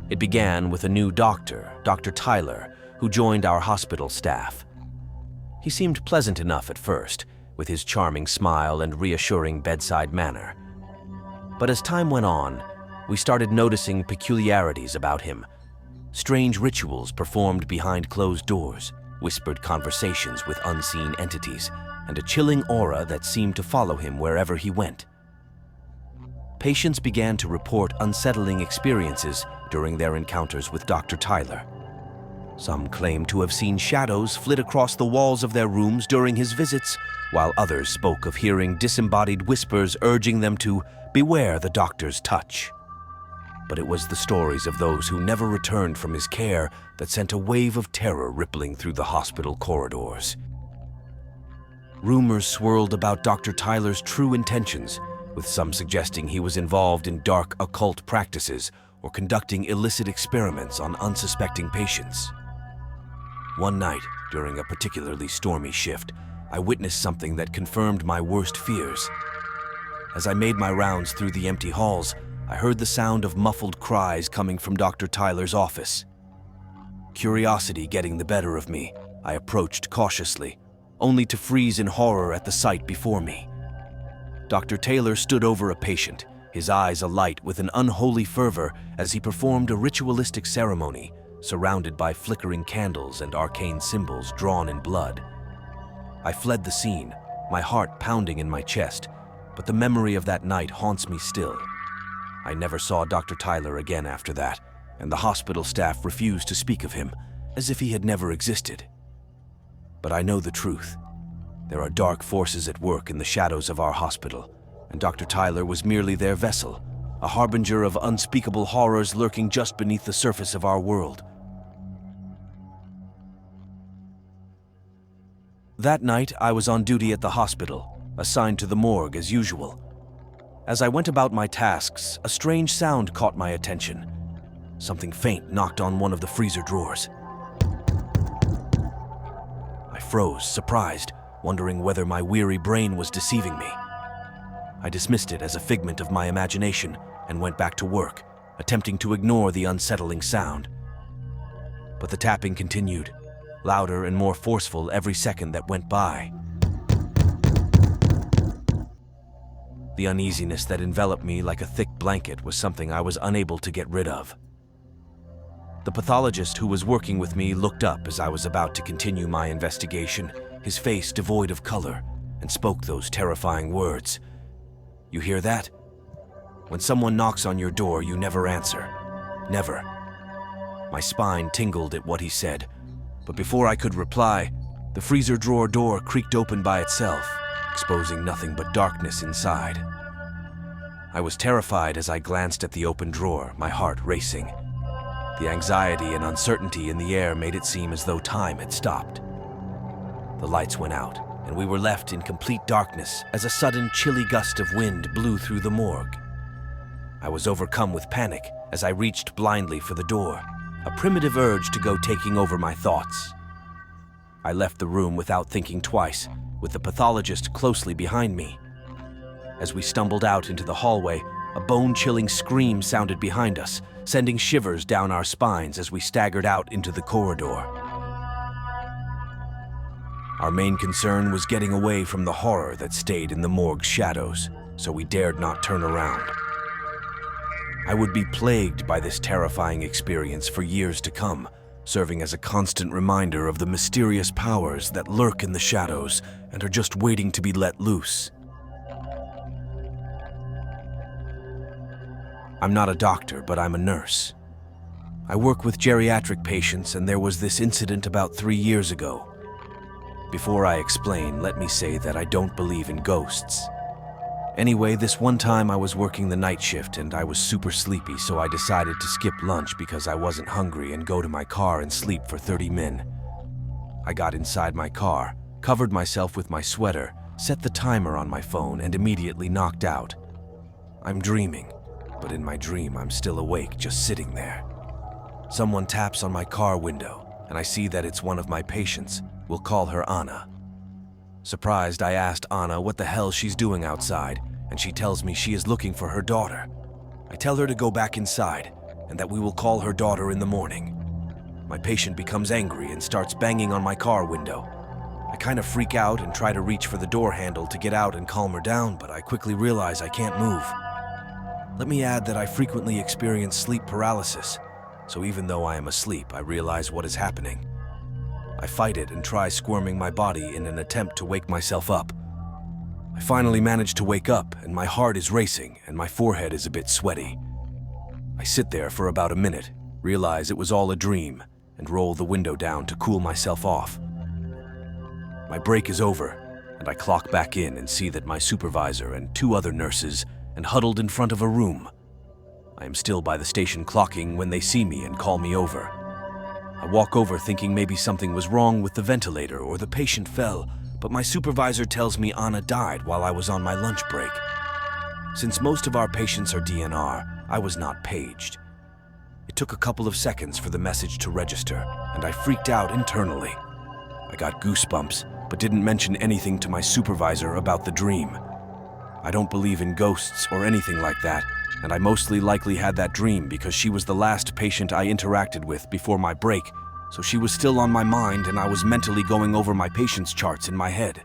It began with a new doctor, Dr. Tyler, who joined our hospital staff. He seemed pleasant enough at first, with his charming smile and reassuring bedside manner. But as time went on, we started noticing peculiarities about him. Strange rituals performed behind closed doors, whispered conversations with unseen entities, and a chilling aura that seemed to follow him wherever he went. Patients began to report unsettling experiences during their encounters with Dr. Tyler. Some claimed to have seen shadows flit across the walls of their rooms during his visits, while others spoke of hearing disembodied whispers urging them to beware the doctor's touch. But it was the stories of those who never returned from his care that sent a wave of terror rippling through the hospital corridors. Rumors swirled about Dr. Tyler's true intentions, with some suggesting he was involved in dark occult practices or conducting illicit experiments on unsuspecting patients. One night, during a particularly stormy shift, I witnessed something that confirmed my worst fears. As I made my rounds through the empty halls, I heard the sound of muffled cries coming from Dr. Tyler's office. Curiosity getting the better of me, I approached cautiously, only to freeze in horror at the sight before me. Dr. Taylor stood over a patient, his eyes alight with an unholy fervor as he performed a ritualistic ceremony, surrounded by flickering candles and arcane symbols drawn in blood. I fled the scene, my heart pounding in my chest, but the memory of that night haunts me still. I never saw Dr. Tyler again after that, and the hospital staff refused to speak of him, as if he had never existed. But I know the truth. There are dark forces at work in the shadows of our hospital, and Dr. Tyler was merely their vessel, a harbinger of unspeakable horrors lurking just beneath the surface of our world. That night, I was on duty at the hospital, assigned to the morgue as usual. As I went about my tasks, a strange sound caught my attention. Something faint knocked on one of the freezer drawers. I froze, surprised, wondering whether my weary brain was deceiving me. I dismissed it as a figment of my imagination and went back to work, attempting to ignore the unsettling sound. But the tapping continued, louder and more forceful every second that went by. The uneasiness that enveloped me like a thick blanket was something I was unable to get rid of. The pathologist who was working with me looked up as I was about to continue my investigation, his face devoid of color, and spoke those terrifying words. "You hear that? When someone knocks on your door, you never answer. Never." My spine tingled at what he said, but before I could reply, the freezer drawer door creaked open by itself, exposing nothing but darkness inside. I was terrified as I glanced at the open drawer, my heart racing. The anxiety and uncertainty in the air made it seem as though time had stopped. The lights went out, and we were left in complete darkness as a sudden chilly gust of wind blew through the morgue. I was overcome with panic as I reached blindly for the door, a primitive urge to go taking over my thoughts. I left the room without thinking twice, with the pathologist closely behind me. As we stumbled out into the hallway, a bone-chilling scream sounded behind us, sending shivers down our spines as we staggered out into the corridor. Our main concern was getting away from the horror that stayed in the morgue's shadows, so we dared not turn around. I would be plagued by this terrifying experience for years to come, serving as a constant reminder of the mysterious powers that lurk in the shadows and are just waiting to be let loose. I'm not a doctor, but I'm a nurse. I work with geriatric patients, and there was this incident about 3 years ago. Before I explain, let me say that I don't believe in ghosts. Anyway, this one time I was working the night shift and I was super sleepy, so I decided to skip lunch because I wasn't hungry and go to my car and sleep for 30 minutes. I got inside my car, covered myself with my sweater, set the timer on my phone, and immediately knocked out. I'm dreaming, but in my dream I'm still awake, just sitting there. Someone taps on my car window, and I see that it's one of my patients. We'll call her Anna. Surprised, I asked Anna what the hell she's doing outside, and she tells me she is looking for her daughter. I tell her to go back inside, and that we will call her daughter in the morning. My patient becomes angry and starts banging on my car window. I kind of freak out and try to reach for the door handle to get out and calm her down, but I quickly realize I can't move. Let me add that I frequently experience sleep paralysis, so even though I am asleep, I realize what is happening. I fight it and try squirming my body in an attempt to wake myself up. I finally manage to wake up, and my heart is racing and my forehead is a bit sweaty. I sit there for about a minute, realize it was all a dream, and roll the window down to cool myself off. My break is over, and I clock back in and see that my supervisor and 2 other nurses and huddled in front of a room. I am still by the station clocking when they see me and call me over. I walk over thinking maybe something was wrong with the ventilator or the patient fell, but my supervisor tells me Anna died while I was on my lunch break. Since most of our patients are DNR, I was not paged. It took a couple of seconds for the message to register, and I freaked out internally. I got goosebumps, but didn't mention anything to my supervisor about the dream. I don't believe in ghosts or anything like that, and I mostly likely had that dream because she was the last patient I interacted with before my break, so she was still on my mind and I was mentally going over my patient's charts in my head.